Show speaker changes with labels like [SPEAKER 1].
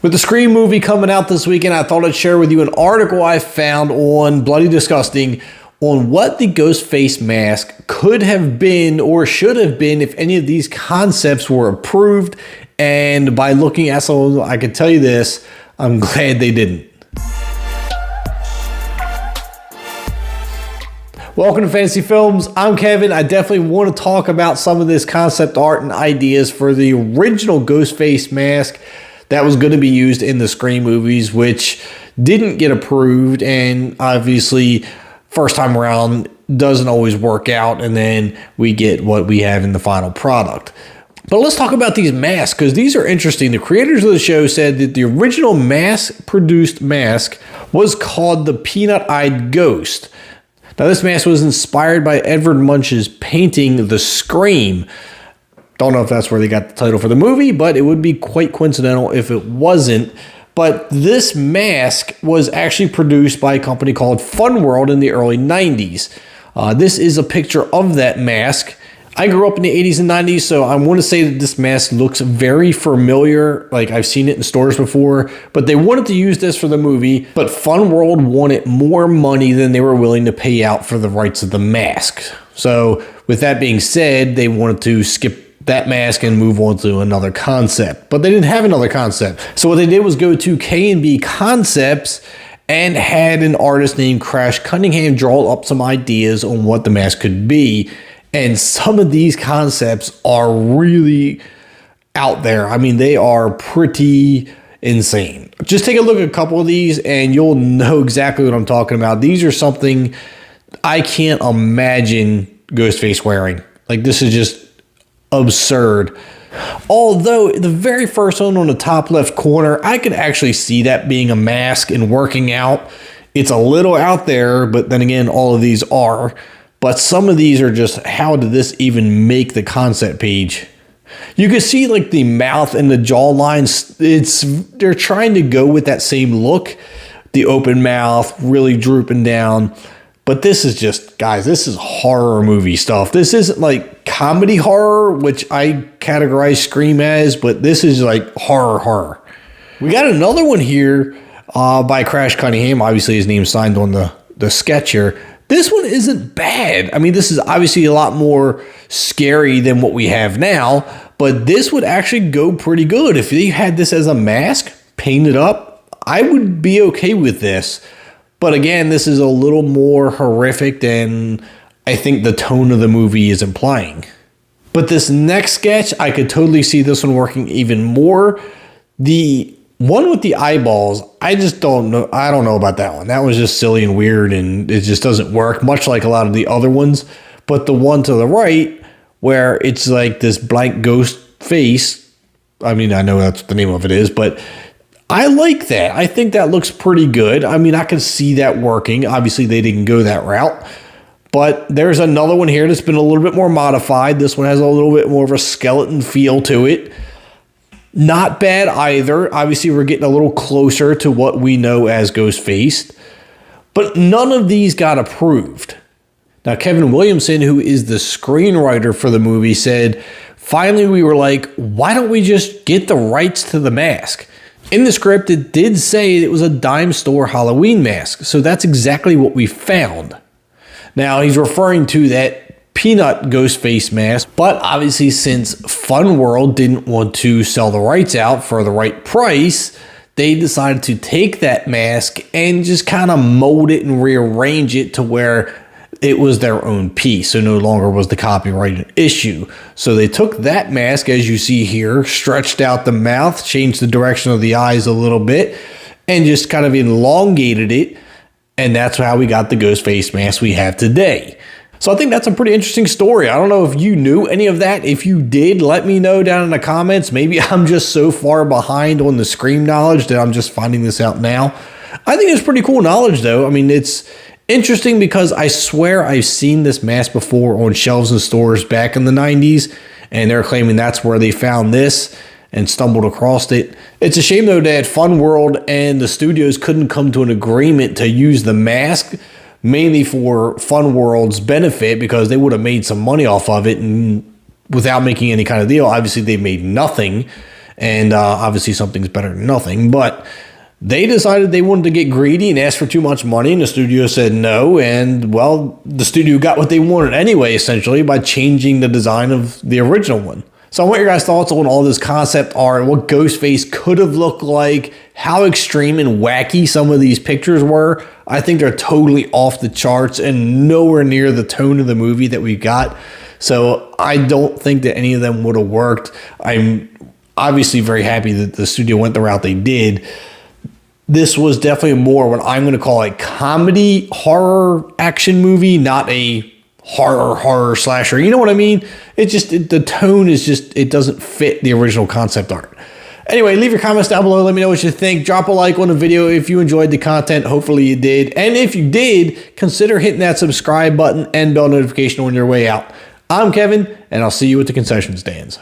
[SPEAKER 1] With the Scream movie coming out this weekend, I thought I'd share with you an article I found on Bloody Disgusting on what the Ghostface mask could have been or should have been if any of these concepts were approved. And by looking at some of them, I can tell you this, I'm glad they didn't. Welcome to Fantasy Films. I'm Kevin. I definitely want to talk about some of this concept art and ideas for the original Ghostface mask that was going to be used in the Scream movies, which didn't get approved, and obviously first time around doesn't always work out, and then we get what we have in the final product. But let's talk about these masks, because these are interesting. The creators of the show said that the original mass-produced mask was called the Peanut-Eyed Ghost. Now, this mask was inspired by Edvard Munch's painting The Scream. Don't know if that's where they got the title for the movie, but it would be quite coincidental if it wasn't. But this mask was actually produced by a company called Fun World in the early 90s. This is a picture of that mask. I grew up in the 80s and 90s, so I want to say that this mask looks very familiar. Like, I've seen it in stores before, but they wanted to use this for the movie, but Fun World wanted more money than they were willing to pay out for the rights of the mask. So with that being said, they wanted to skip that mask and move on to another concept, but they didn't have another concept. So what they did was go to K&B Concepts and had an artist named Cunningham draw up some ideas on what the mask could be. And some of these concepts are really out there. I mean, they are pretty insane. Just take a look at a couple of these and you'll know exactly what I'm talking about. These are something I can't imagine Ghostface wearing. Like, this is just absurd. Although the very first one on the top left corner, I could actually see that being a mask and working out. It's a little out there, but then again, all of these are. But some of these are just, how did this even make the concept page? You can see like the mouth and the jaw lines. They're trying to go with that same look. The open mouth, really drooping down. But this is just, guys, this is horror movie stuff. This isn't like comedy horror, which I categorize Scream as, but this is like horror. We got another one here by Cunningham. Obviously, his name's signed on the sketch here. This one isn't bad. I mean, this is obviously a lot more scary than what we have now, but this would actually go pretty good. If they had this as a mask, painted up, I would be okay with this. But again, this is a little more horrific than I think the tone of the movie is implying. But this next sketch, I could totally see this one working even more. The one with the eyeballs, I just don't know. I don't know about that one. That was just silly and weird, and it just doesn't work, much like a lot of the other ones. But the one to the right, where it's like this blank ghost face, I mean, I know that's what the name of it is, but I like that. I think that looks pretty good. I mean, I can see that working. Obviously, they didn't go that route. But there's another one here that's been a little bit more modified. This one has a little bit more of a skeleton feel to it. Not bad either. Obviously, we're getting a little closer to what we know as Ghostface. But none of these got approved. Now, Kevin Williamson, who is the screenwriter for the movie, said, finally, we were like, why don't we just get the rights to the mask? In the script, it did say it was a dime store Halloween mask, so that's exactly what we found. Now, he's referring to that peanut Ghostface mask, but obviously since Fun World didn't want to sell the rights out for the right price, they decided to take that mask and just kind of mold it and rearrange it to where it was their own piece, so no longer was the copyright an issue. So they took that mask, as you see here, stretched out the mouth, changed the direction of the eyes a little bit, and just kind of elongated it, and that's how we got the Ghostface mask we have today. So I think that's a pretty interesting story. I don't know if you knew any of that. If you did, let me know down in the comments. Maybe I'm just so far behind on the Scream knowledge that I'm just finding this out now. I think it's pretty cool knowledge, though. I mean, it's interesting because I swear I've seen this mask before on shelves in stores back in the 90s, and they're claiming that's where they found this and stumbled across it. It's a shame, though, that Fun World and the studios couldn't come to an agreement to use the mask, mainly for Fun World's benefit, because they would have made some money off of it, and without making any kind of deal, obviously they made nothing. And obviously something's better than nothing. But they decided they wanted to get greedy and asked for too much money, and the studio said no. And, well, the studio got what they wanted anyway, essentially, by changing the design of the original one. So I want your guys' thoughts on all this concept art, what Ghostface could have looked like, how extreme and wacky some of these pictures were. I think they're totally off the charts and nowhere near the tone of the movie that we got. So I don't think that any of them would have worked. I'm obviously very happy that the studio went the route they did. This was definitely more what I'm going to call a comedy horror action movie, not a horror slasher. You know what I mean? The tone is just, it doesn't fit the original concept art. Anyway, leave your comments down below. Let me know what you think. Drop a like on the video if you enjoyed the content. Hopefully you did. And if you did, consider hitting that subscribe button and bell notification on your way out. I'm Kevin, and I'll see you at the concession stands.